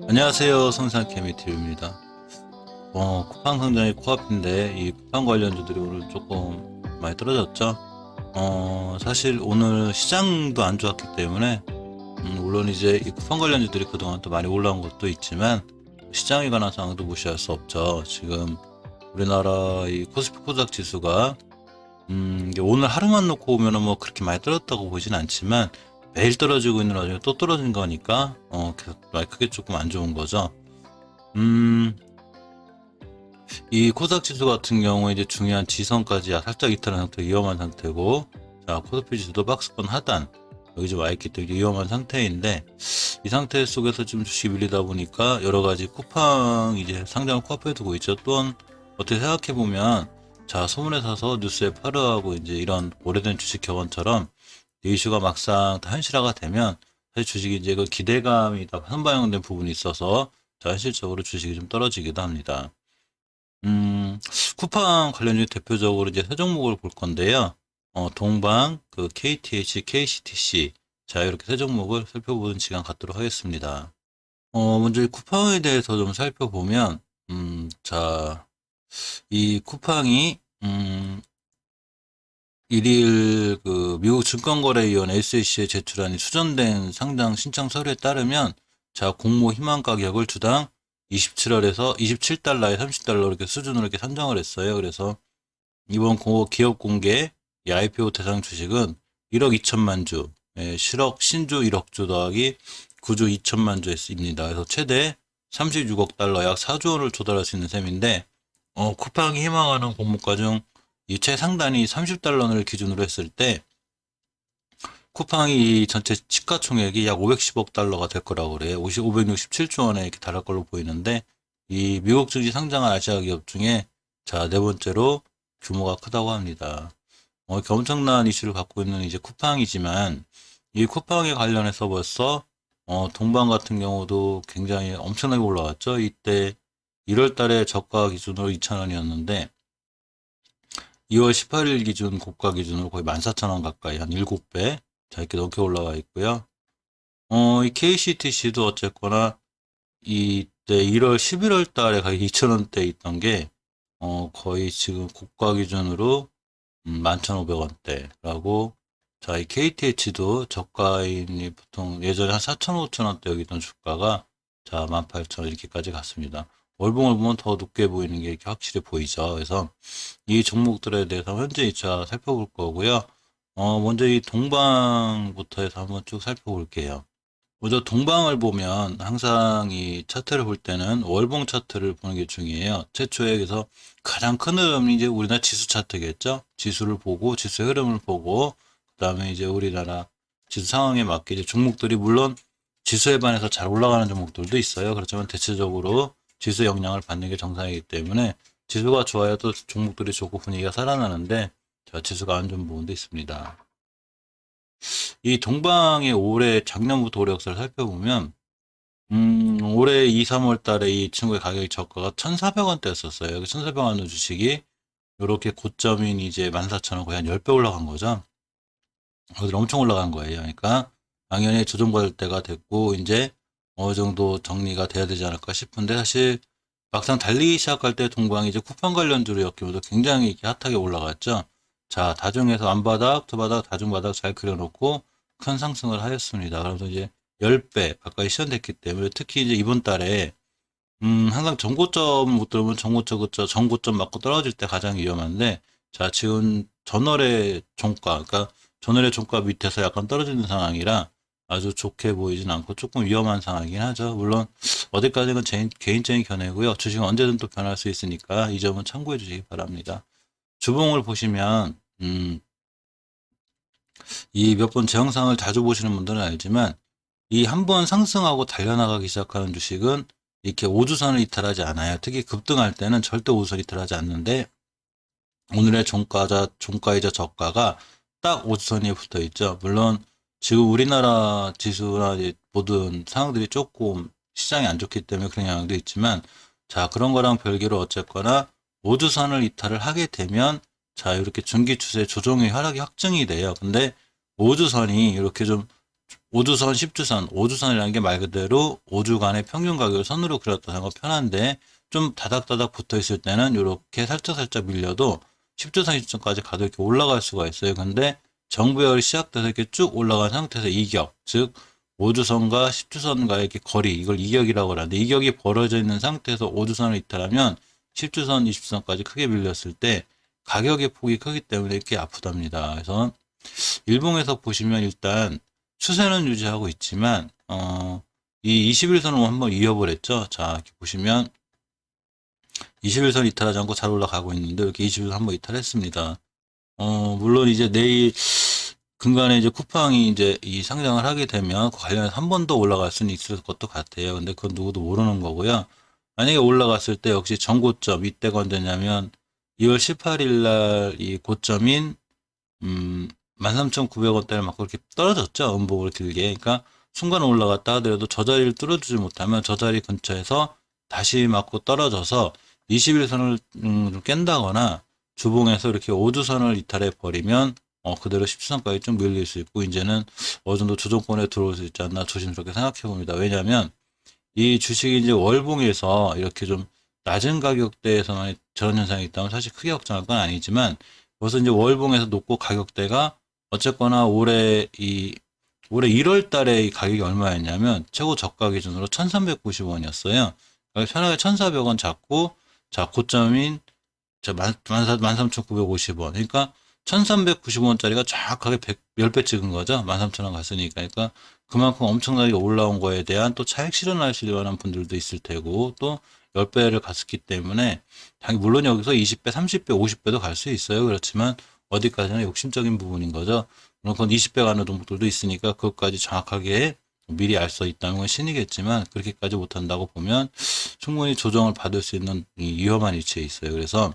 안녕하세요. 성산케미TV입니다. 쿠팡 상장이 코앞인데 이 쿠팡 관련주들이 오늘 조금 많이 떨어졌죠. 사실 오늘 시장도 안 좋았기 때문에 물론 이제 이 쿠팡 관련주들이 그동안 또 많이 올라온 것도 있지만 시장에 관한 상황도 무시할 수 없죠. 지금 우리나라 이 코스피 코스닥 지수가 이게 오늘 하루만 놓고 보면은 뭐 그렇게 많이 떨어졌다고 보진 않지만 매일 떨어지고 있는 와중에 또 떨어진 거니까 크게 조금 안 좋은 거죠. 이 코스닥 지수 같은 경우에 이제 중요한 지선까지 살짝 이탈한 상태, 위험한 상태고, 자 코스피 지수도 박스권 하단 여기 좀 와 있기 때문에 위험한 상태인데, 이 상태 속에서 지금 주식이 밀리다 보니까 여러 가지 쿠팡 이제 상장을 코앞에 두고 있죠. 또한 어떻게 생각해 보면, 자 소문에 사서 뉴스에 팔으하고 이제 이런 오래된 주식 격언처럼 이 이슈가 막상 다 현실화가 되면 사실 주식이 이제 그 기대감이 다 선반영된 부분이 있어서 자 현실적으로 주식이 좀 떨어지기도 합니다. 쿠팡 관련주 대표적으로 이제 세 종목을 볼 건데요. 동방, 그 KTH, KCTC. 자, 이렇게 세 종목을 살펴보는 시간 갖도록 하겠습니다. 먼저 이 쿠팡에 대해서 좀 살펴보면, 자, 이 쿠팡이, 일일 그 미국 증권거래위원 SEC에 제출한 이 수정된 상장 신청 서류에 따르면, 자, 공모 희망 가격을 주당 27월에서 27달러에 30달러 이렇게 수준으로 이렇게 산정을 했어요. 그래서 이번 기업 공개 이 IPO 대상 주식은 1억 2천만 주, 실억 신주 1억 주 더하기 9주 2천만 주입니다. 그래서 최대 36억 달러 약 4조 원을 조달할 수 있는 셈인데, 쿠팡이 희망하는 공모가 중 이 최상단이 30달러를 기준으로 했을 때 쿠팡이 전체 시가총액이 약 510억 달러가 될 거라고 그래요. 567조 원에 이렇게 달할 걸로 보이는데, 이 미국 증시 상장한 아시아 기업 중에 자, 네 번째로 규모가 크다고 합니다. 이렇게 엄청난 이슈를 갖고 있는 이제 쿠팡이지만, 이 쿠팡에 관련해서 벌써 동방 같은 경우도 굉장히 엄청나게 올라왔죠. 이때 1월 달에 저가 기준으로 2,000원이었는데 2월 18일 기준 고가 기준으로 거의 14,000원 가까이 한 7배 자 이렇게 넘게 올라와 있고요. 이 KCTC도 어쨌거나 이때 1월 11월 달에 거의 2,000원대 있던 게 거의 지금 고가 기준으로 11,500원대라고. 자, 이 KTH도 저가인이 보통 예전에 한 4,000, 5,000원대 여기 있던 주가가 자 18,000원 이렇게까지 갔습니다. 월봉을 보면 더 높게 보이는 게 이렇게 확실히 보이죠. 그래서 이 종목들에 대해서 현재 이차 살펴볼 거고요. 먼저 이 동방부터 해서 한번 쭉 살펴볼게요. 먼저 동방을 보면 항상 이 차트를 볼 때는 월봉 차트를 보는 게 중요해요. 최초에 그래서 가장 큰 흐름이 이제 우리나라 지수 차트겠죠. 지수를 보고 지수의 흐름을 보고 그다음에 이제 우리나라 지수 상황에 맞게 이제 종목들이 물론 지수에 반해서 잘 올라가는 종목들도 있어요. 그렇지만 대체적으로 지수 영향을 받는 게 정상이기 때문에 지수가 좋아야 또 종목들이 좋고 분위기가 살아나는데 자, 지수가 안 좋은 부분도 있습니다. 이 동방의 올해 작년부터 올해 역사를 살펴보면 올해 2, 3월 달에 이 친구의 가격이 저가가 1,400원대였었어요. 1,400원 주식이 이렇게 고점인 이제 14,000원 거의 한 10배 올라간 거죠. 어디 엄청 올라간 거예요. 그러니까 당연히 조정받을 때가 됐고 이제 어느 정도 정리가 돼야 되지 않을까 싶은데, 사실 막상 달리기 시작할 때 동방이 이제 쿠팡 관련주로였기보다 굉장히 이렇게 핫하게 올라갔죠. 자, 다중에서 안바닥, 투바닥, 다중바닥 잘 그려놓고 큰 상승을 하였습니다. 그러면서 이제 10배 가까이 시현됐기 때문에 특히 이제 이번 달에 항상 정고점 못 들으면 정고점 맞고 떨어질 때 가장 위험한데, 자, 지금 전월의 종가, 그러니까 전월의 종가 밑에서 약간 떨어지는 상황이라 아주 좋게 보이진 않고 조금 위험한 상황이긴 하죠. 물론 어디까지는 제 개인적인 견해고요. 주식은 언제든 또 변할 수 있으니까 이 점은 참고해 주시기 바랍니다. 주봉을 보시면 이 몇 번 제 영상을 자주 보시는 분들은 알지만 이 한 번 상승하고 달려나가기 시작하는 주식은 이렇게 5주선을 이탈하지 않아요. 특히 급등할 때는 절대 5주선 이탈하지 않는데, 오늘의 종가이자 저가가 딱 5주선에 붙어 있죠. 물론 지금 우리나라 지수나 모든 상황들이 조금 시장이 안 좋기 때문에 그런 영향도 있지만, 자, 그런 거랑 별개로 어쨌거나 5주선을 이탈을 하게 되면 자, 이렇게 중기 추세 조정의 하락이 확정이 돼요. 근데 5주선이 이렇게 좀 5주선, 10주선, 5주선이라는 게 말 그대로 5주간의 평균 가격을 선으로 그렸다 생각 편한데 좀 다닥다닥 붙어 있을 때는 이렇게 살짝살짝 밀려도 10주선, 20주선까지 가도 이렇게 올라갈 수가 있어요. 근데 정부열이 시작돼서 이렇게 쭉 올라간 상태에서 이격, 즉 5주선과 10주선과의 이렇게 거리, 이걸 이격이라고 하는데 이격이 벌어져 있는 상태에서 5주선을 이탈하면 10주선, 20주선까지 크게 밀렸을 때 가격의 폭이 크기 때문에 이렇게 아프답니다. 그래서 일봉에서 보시면 일단 추세는 유지하고 있지만 이 21선을 한번 이어을 했죠. 자, 이렇게 보시면 21선 이탈하지 않고 잘 올라가고 있는데 이렇게 21선 한번 이탈했습니다. 물론 이제 내일 근간에 이제 쿠팡이 이제 이 상장을 하게 되면 그 관련해서 한 번 더 올라갈 수는 있을 것도 같아요. 근데 그건 누구도 모르는 거고요. 만약에 올라갔을 때 역시 전고점 이때가 언제냐면 2월 18일 날 이 고점인 13,900원대를 막 그렇게 떨어졌죠. 음봉을 길게. 그러니까 순간 올라갔다 하더라도 저 자리를 뚫어주지 못하면 저 자리 근처에서 다시 맞고 떨어져서 21선을 좀 깬다거나 주봉에서 이렇게 5주선을 이탈해 버리면 그대로 10주선까지 좀 밀릴 수 있고 이제는 어느 정도 조정권에 들어올 수 있지 않나 조심스럽게 생각해 봅니다. 왜냐하면 이 주식이 이제 월봉에서 이렇게 좀 낮은 가격대에서만 저런 현상이 있다면 사실 크게 걱정할 건 아니지만 벌써 이제 월봉에서 높고 가격대가 어쨌거나 올해 1월 달에 이 가격이 얼마였냐면 최고 저가 기준으로 1390원이었어요. 그러니까 편하게 1400원 잡고 자 고점인 13,950원. 그러니까 1390원짜리가 정확하게 10배 찍은 거죠. 13,000원 갔으니까. 그러니까 그만큼 엄청나게 올라온 거에 대한 또 차익 실현하시려는 분들도 있을 테고 또 10배를 갔었기 때문에 물론 여기서 20배, 30배, 50배도 갈 수 있어요. 그렇지만 어디까지나 욕심적인 부분인 거죠. 물론 그건 20배 가는 동들도 있으니까 그것까지 정확하게 미리 알 수 있다는 건 신이겠지만 그렇게까지 못한다고 보면 충분히 조정을 받을 수 있는 위험한 위치에 있어요. 그래서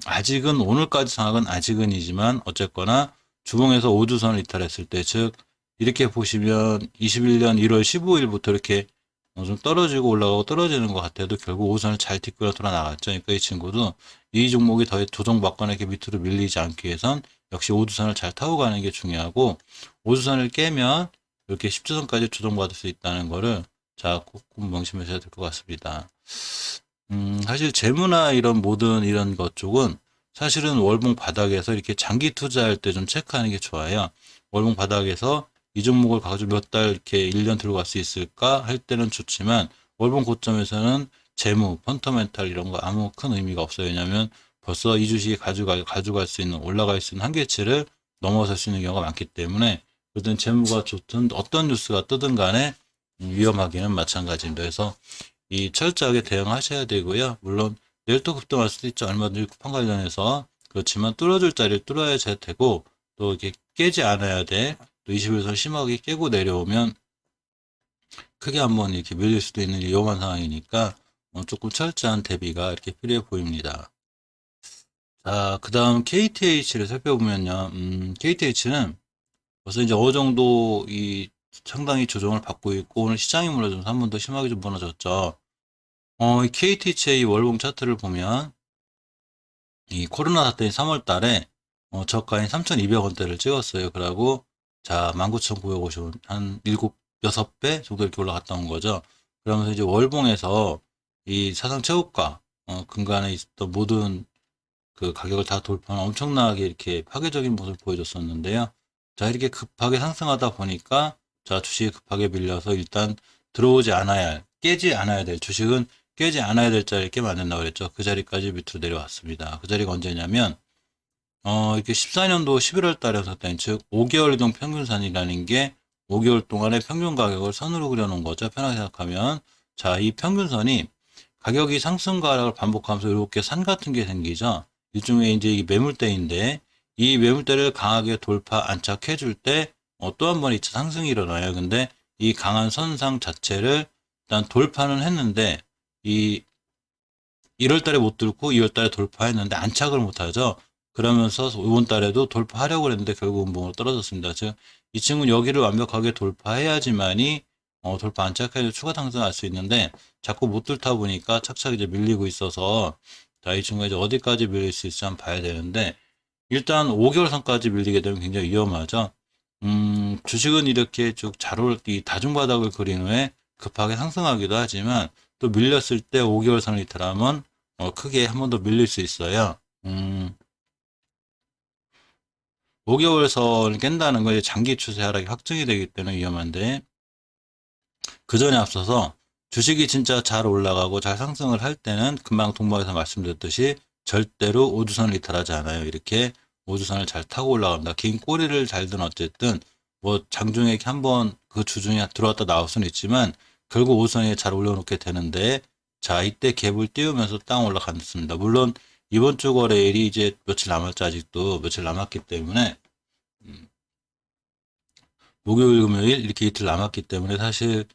아직은 오늘까지 상황은 아직은이지만 어쨌거나 주봉에서 5주선을 이탈했을 때 즉 이렇게 보시면 21년 1월 15일부터 이렇게 좀 떨어지고 올라가고 떨어지는 것 같아도 결국 5선을 잘 딛고 돌아 나갔죠. 그러니까 이 친구도 이 종목이 더 조정받거나 이렇게 밑으로 밀리지 않기 위해선 역시 5주선을 잘 타고 가는 게 중요하고 5주선을 깨면 이렇게 10주선까지 조정받을 수 있다는 거를 자, 꼭 명심하셔야 될 것 같습니다. 사실 재무나 이런 모든 이런 것 쪽은 사실은 월봉 바닥에서 이렇게 장기 투자할 때 좀 체크하는 게 좋아요. 월봉 바닥에서 이 종목을 가지고 몇 달 이렇게 1년 들고 갈 수 있을까 할 때는 좋지만 월봉 고점에서는 재무, 펀더멘탈 이런 거 아무 큰 의미가 없어요. 왜냐하면 벌써 이 주식이 가져갈 수 있는 올라갈 수 있는 한계치를 넘어설 수 있는 경우가 많기 때문에 그든 재무가 좋든 어떤 뉴스가 뜨든 간에 위험하기는 마찬가지입니다. 그래서 이 철저하게 대응하셔야 되고요. 물론 내일 또 급등할 수도 있죠. 얼마든지 쿠팡 관련해서 그렇지만 뚫어줄 자리를 뚫어야 되고 또 이렇게 깨지 않아야 돼. 또 21선 심하게 깨고 내려오면 크게 한번 이렇게 밀릴 수도 있는 위험한 상황이니까 조금 철저한 대비가 이렇게 필요해 보입니다. 자, 그 다음 KTH를 살펴보면요. KTH는 벌써 이제 어느 정도 이 상당히 조정을 받고 있고 오늘 시장이 무너져서 한 번 더 심하게 좀 무너졌죠. 이 KTH의 월봉 차트를 보면 이 코로나 사태인 3월 달에 저가인 3,200원대를 찍었어요. 그러고 자 19,950원 한 7, 6배 정도 이렇게 올라갔다 온 거죠. 그러면서 이제 월봉에서 이 사상 최고가 근간에 있었던 모든 그 가격을 다 돌파하는 엄청나게 이렇게 파괴적인 모습을 보여줬었는데요. 자 이렇게 급하게 상승하다 보니까 자 주식이 급하게 밀려서 일단 들어오지 않아야 할, 깨지 않아야 될 주식은 깨지 않아야 될 자리에 이렇게 만든다고 그랬죠. 그 자리까지 밑으로 내려왔습니다. 그 자리가 언제냐면 이렇게 14년도 11월 달에 섰다는 즉 5개월 이동 평균선이라는 게 5개월 동안의 평균 가격을 선으로 그려놓은 거죠. 편하게 생각하면 자 이 평균선이 가격이 상승과 하락을 반복하면서 이렇게 산 같은 게 생기죠. 일종의 이제 이 매물대인데 이 매물대를 강하게 돌파 안착해 줄 때 또 한 번 2차 상승이 일어나요. 근데 이 강한 선상 자체를 일단 돌파는 했는데 이 1월 달에 못 뚫고 2월 달에 돌파했는데 안착을 못 하죠. 그러면서 이번 달에도 돌파하려고 했는데 결국 음봉으로 떨어졌습니다. 즉, 이 친구는 여기를 완벽하게 돌파해야지만이 돌파 안착해서 추가 상승할 수 있는데 자꾸 못 뚫다 보니까 착착 이제 밀리고 있어서 자, 이 친구가 이제 어디까지 밀릴 수 있을지 한번 봐야 되는데, 일단 5개월 선까지 밀리게 되면 굉장히 위험하죠. 주식은 이렇게 쭉 잘 올, 이 다중바닥을 그린 후에 급하게 상승하기도 하지만, 또 밀렸을 때 5개월 선을 이탈하면, 크게 한 번 더 밀릴 수 있어요. 5개월 선을 깬다는 건 장기 추세 하락이 확정이 되기 때문에 위험한데, 그 전에 앞서서 주식이 진짜 잘 올라가고 잘 상승을 할 때는 금방 동방에서 말씀드렸듯이 절대로 우주선을 이탈하지 않아요. 이렇게 우주선을 잘 타고 올라갑니다. 긴 꼬리를 잘 든 어쨌든 뭐 장중에 한번 그 주중에 들어왔다 나올 수는 있지만 결국 우주선에 잘 올려놓게 되는데, 자, 이때 갭을 띄우면서 땅 올라갔습니다. 물론 이번 주 거래일이 이제 며칠 남았죠. 아직도 며칠 남았기 때문에 목요일 금요일 이렇게 이틀 남았기 때문에 사실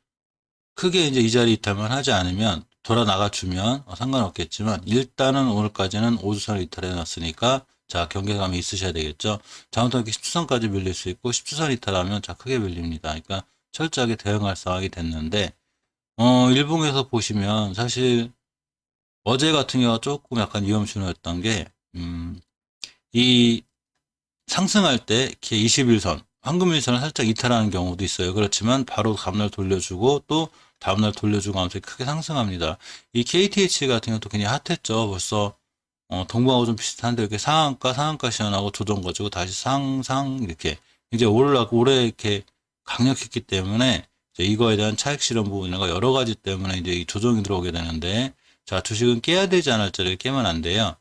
크게 이제 이 자리 이탈만 하지 않으면 돌아 나가주면 상관없겠지만, 일단은 오늘까지는 5주선을 이탈해 놨으니까 자, 경계감이 있으셔야 되겠죠. 잘못하면 이렇게 10주선까지 밀릴 수 있고 10주선 이탈하면 자, 크게 밀립니다. 그러니까 철저하게 대응할 상황이 됐는데, 일봉에서 보시면 사실 어제 같은 경우가 조금 약간 위험 신호였던 게, 이 상승할 때 이렇게 21선, 황금일선을 살짝 이탈하는 경우도 있어요. 그렇지만 바로 다음날 돌려주고 또 다음날 돌려주고 하면서 크게 상승합니다. 이 KTH 같은 경우도 굉장히 핫했죠. 벌써 동방하고 좀 비슷한데 이렇게 상한가 시연하고 조정 거치고 다시 상상 이렇게 이제 올해 이렇게 강력했기 때문에 이제 이거에 대한 차익 실현 부분이나 여러 가지 때문에 이제 이 조정이 들어오게 되는데, 자, 주식은 깨야 되지 않을 자리를 깨면 안 돼요.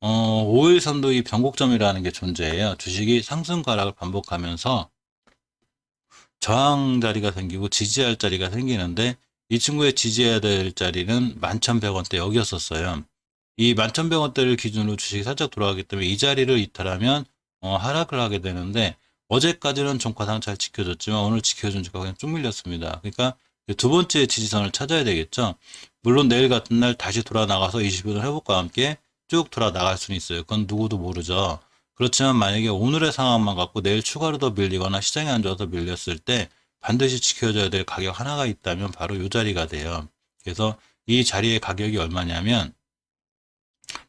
5일선도 이 변곡점이라는 게 존재해요. 주식이 상승 하락을 반복하면서 저항 자리가 생기고 지지할 자리가 생기는데, 이 친구의 지지해야 될 자리는 11,100원대 여기였었어요. 이 11,100원대를 기준으로 주식이 살짝 돌아가기 때문에 이 자리를 이탈하면 하락을 하게 되는데, 어제까지는 종가상 잘 지켜줬지만 오늘 지켜준 주가 그냥 쭉 밀렸습니다. 그러니까 두 번째 지지선을 찾아야 되겠죠. 물론 내일 같은 날 다시 돌아 나가서 20일은 회복과 함께 쭉 돌아 나갈 수는 있어요. 그건 누구도 모르죠. 그렇지만 만약에 오늘의 상황만 갖고 내일 추가로 더 밀리거나 시장이 안 좋아서 밀렸을 때 반드시 지켜줘야 될 가격 하나가 있다면 바로 이 자리가 돼요. 그래서 이 자리의 가격이 얼마냐면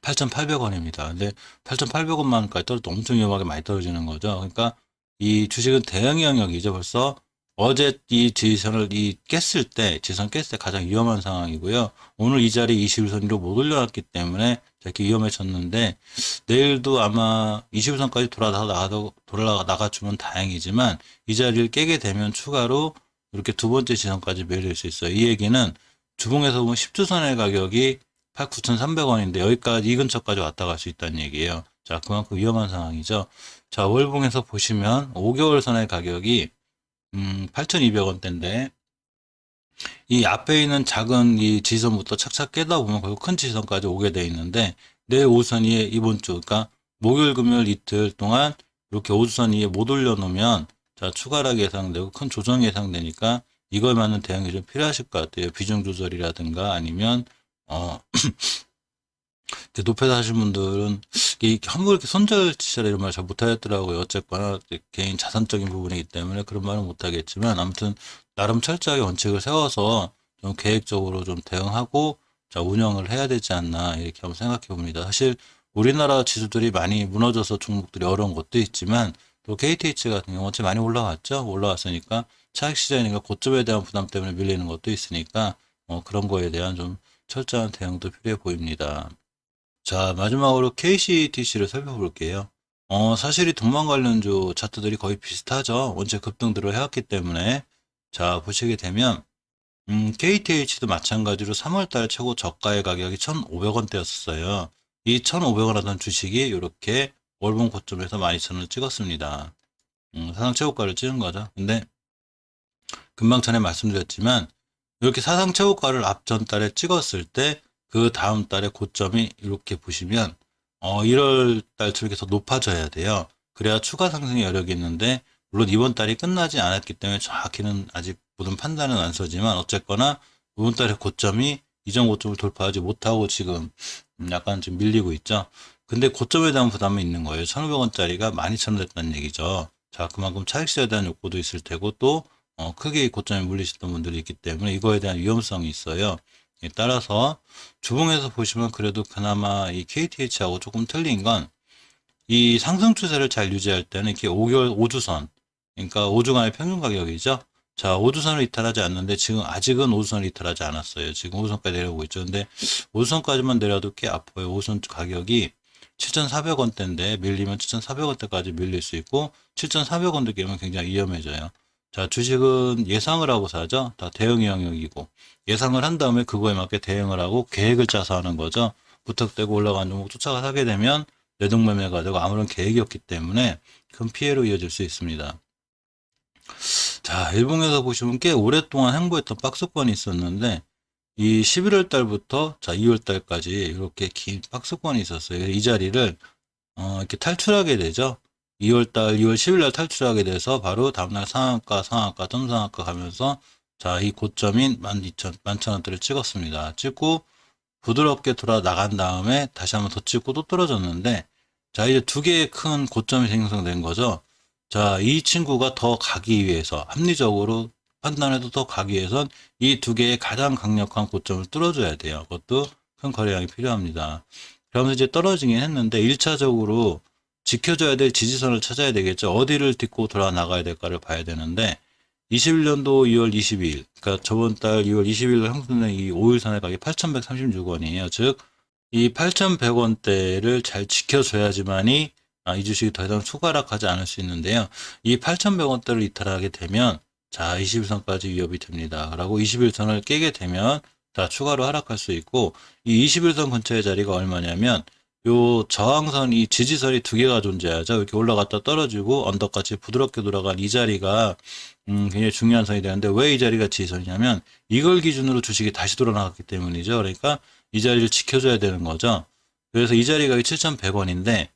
8,800원입니다. 근데 8,800원만까지 떨어져 엄청 위험하게 많이 떨어지는 거죠. 그러니까 이 주식은 대응 영역이죠. 벌써 어제 이 지지선을 깼을 때, 지지선 깼을 때 가장 위험한 상황이고요. 오늘 이 자리 21선 위로 못 올려놨기 때문에 이렇게 위험해졌는데, 내일도 아마 21선까지 돌아 나가주면 다행이지만, 이 자리를 깨게 되면 추가로 이렇게 두 번째 지선까지 밀릴 수 있어요. 이 얘기는 주봉에서 보면 10주선의 가격이 89,300원인데 여기까지 이 근처까지 왔다 갈 수 있다는 얘기예요. 자, 그만큼 위험한 상황이죠. 자, 월봉에서 보시면 5개월 선의 가격이 8,200원대인데 이 앞에 있는 작은 이 지선부터 착착 깨다 보면 결국 큰 지선까지 오게 돼 있는데, 내 5선 위에 이번 주, 그러니까 목요일 금요일 이틀 동안 이렇게 5선 위에 못 올려놓으면 자, 추가락이 예상되고 큰 조정이 예상되니까 이거에 맞는 대응이 좀 필요하실 것 같아요. 비중 조절이라든가 아니면 높여서 하신 분들은 함부로 이렇게 손절치셔라 이런 말 잘 못하겠더라고요. 어쨌거나 개인 자산적인 부분이기 때문에 그런 말은 못하겠지만, 아무튼 나름 철저하게 원칙을 세워서 좀 계획적으로 좀 대응하고 자, 운영을 해야 되지 않나 이렇게 한번 생각해 봅니다. 사실 우리나라 지수들이 많이 무너져서 종목들이 어려운 것도 있지만, 또 KTH 같은 경우 어째 많이 올라왔죠. 올라왔으니까 차익 시장이니까 고점에 대한 부담 때문에 밀리는 것도 있으니까 그런 거에 대한 좀 철저한 대응도 필요해 보입니다. 자, 마지막으로 KCTC를 살펴볼게요. 사실 이 동반 관련주 차트들이 거의 비슷하죠. 원체 급등들을 해왔기 때문에. 자, 보시게 되면, KTH도 마찬가지로 3월달 최고 저가의 가격이 1,500원대였어요. 이 1,500원 하던 주식이 이렇게 월봉 고점에서 12,000원을 찍었습니다. 사상 최고가를 찍은 거죠. 근데, 금방 전에 말씀드렸지만, 이렇게 사상 최고가를 앞전 달에 찍었을 때, 그 다음 달에 고점이 이렇게 보시면 1월 달처럼 이렇게 더 높아져야 돼요. 그래야 추가 상승의 여력이 있는데, 물론 이번 달이 끝나지 않았기 때문에 정확히는 아직 모든 판단은 안 서지만 어쨌거나 이번 달의 고점이 이전 고점을 돌파하지 못하고 지금 약간 좀 밀리고 있죠. 근데 고점에 대한 부담이 있는 거예요. 1,500원짜리가 12,000원 됐다는 얘기죠. 자, 그만큼 차익실에 대한 욕구도 있을 테고 또 크게 고점에 물리셨던 분들이 있기 때문에 이거에 대한 위험성이 있어요. 따라서 주봉에서 보시면 그래도 그나마 이 KTH하고 조금 틀린 건 이 상승 추세를 잘 유지할 때는 이렇게 5개월 5주선, 그러니까 5주간의 평균 가격이죠. 자, 5주선을 이탈하지 않는데 지금 아직은 5주선을 이탈하지 않았어요. 지금 5주선까지 내려오고 있죠. 근데 5주선까지만 내려도 꽤 아파요. 5주선 가격이 7,400원대인데 밀리면 7,400원대까지 밀릴 수 있고 7,400원대 깨면 굉장히 위험해져요. 자, 주식은 예상을 하고 사죠. 다 대응의 영역이고 예상을 한 다음에 그거에 맞게 대응을 하고 계획을 짜서 하는 거죠. 부탁되고 올라가는 종목 쫓아가 사게 되면 뇌동매매가 되고 아무런 계획이 없기 때문에 큰 피해로 이어질 수 있습니다. 자, 일봉에서 보시면 꽤 오랫동안 행보했던 박스권이 있었는데 이 11월 달부터 자 2월 달까지 이렇게 긴 박스권이 있었어요. 이 자리를 이렇게 탈출하게 되죠. 2월 달 2월 10일 날 탈출하게 돼서 바로 다음날 상한가, 점상한가 가면서 자, 이 고점인 11,000원대를 찍었습니다. 찍고 부드럽게 돌아 나간 다음에 다시 한번 더 찍고 또 떨어졌는데 자, 이제 두 개의 큰 고점이 생성된 거죠. 자, 이 친구가 더 가기 위해서 합리적으로 판단해도 더 가기 위해선 이 두 개의 가장 강력한 고점을 뚫어줘야 돼요. 그것도 큰 거래량이 필요합니다. 그러면서 이제 떨어지긴 했는데 1차적으로 지켜줘야 될 지지선을 찾아야 되겠죠. 어디를 딛고 돌아 나가야 될까를 봐야 되는데 21년도 2월 22일, 그러니까 저번 달 2월 20일 형성된 이 5일선의 가격이 8,136원이에요. 즉, 이 8,100원대를 잘 지켜줘야지만이 이 주식이 더 이상 추가락하지 않을 수 있는데요. 이 8,100원대를 이탈하게 되면 자, 21선까지 위협이 됩니다. 그리고 21선을 깨게 되면 자, 추가로 하락할 수 있고 이 21선 근처의 자리가 얼마냐면 요 저항선 이 지지선이 두 개가 존재하죠. 이렇게 올라갔다 떨어지고 언덕같이 부드럽게 돌아간 이 자리가 굉장히 중요한 선이 되는데 왜 이 자리가 지지선이냐면 이걸 기준으로 주식이 다시 돌아 나갔기 때문이죠. 그러니까 이 자리를 지켜줘야 되는 거죠. 그래서 이 자리가 7,100원인데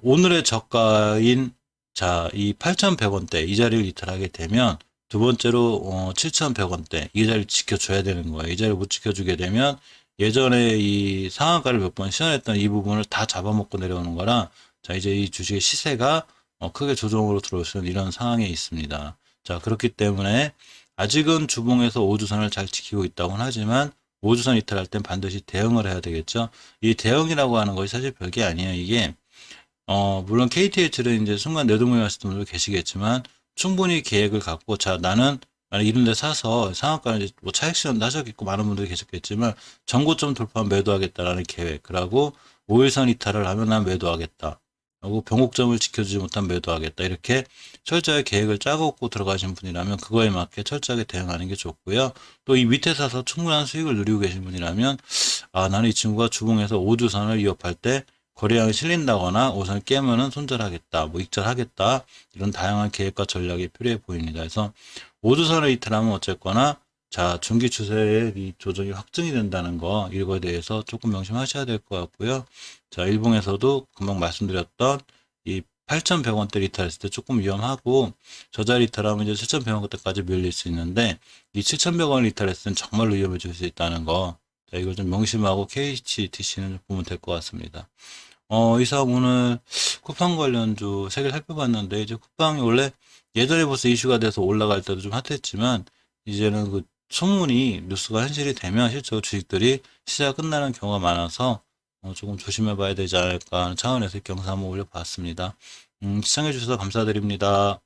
오늘의 저가인 자, 이 8,100원대 이 자리를 이탈하게 되면 두 번째로 7,100원대 이 자리를 지켜줘야 되는 거예요. 이 자리를 못 지켜주게 되면 예전에 이 상한가를 몇 번 시연했던 이 부분을 다 잡아먹고 내려오는 거라 자, 이제 이 주식의 시세가 크게 조정으로 들어올 수 있는 이런 상황에 있습니다. 자, 그렇기 때문에 아직은 주봉에서 5주선을 잘 지키고 있다고는 하지만 5주선 이탈할 땐 반드시 대응을 해야 되겠죠. 이 대응이라고 하는 것이 사실 별게 아니에요. 이게 물론 KTH를 이제 순간 내동에 하시는 분들 계시겠지만 충분히 계획을 갖고 자 나는 이런 데 사서 상한가는 이제 뭐 차익 실현도 하셨겠고 많은 분들이 계셨겠지만 전고점 돌파하면 매도하겠다라는 계획 그리고 5일선 이탈을 하면 난 매도하겠다. 그리고 변곡점을 지켜주지 못하면 매도하겠다. 이렇게 철저하게 계획을 짜고 들어가신 분이라면 그거에 맞게 철저하게 대응하는 게 좋고요. 또 이 밑에 사서 충분한 수익을 누리고 계신 분이라면 나는 이 친구가 주봉에서 5주선을 위협할 때 거래량이 실린다거나 우선 깨면은 손절하겠다, 뭐 익절하겠다 이런 다양한 계획과 전략이 필요해 보입니다. 그래서 5주선을 이탈하면 어쨌거나 자 중기 추세의 이 조정이 확정이 된다는 거 이거에 대해서 조금 명심하셔야 될 것 같고요. 자 일봉에서도 금방 말씀드렸던 이 8,100원대 이탈했을 때 조금 위험하고 저 자리 이탈하면 이제 7,100원대까지 밀릴 수 있는데 이 7,100원 이탈했을 때는 정말로 위험해질 수 있다는 거. 자, 이걸 좀 명심하고 KHTC는 보면 될 것 같습니다. 이상 오늘 쿠팡 관련주 세 개 살펴봤는데, 이제 쿠팡이 원래 예전에 벌써 이슈가 돼서 올라갈 때도 좀 핫했지만, 이제는 그 소문이 뉴스가 현실이 되면 실제로 주식들이 시세가 끝나는 경우가 많아서 조금 조심해 봐야 되지 않을까 하는 차원에서 이렇게 영상 한번 올려봤습니다. 시청해 주셔서 감사드립니다.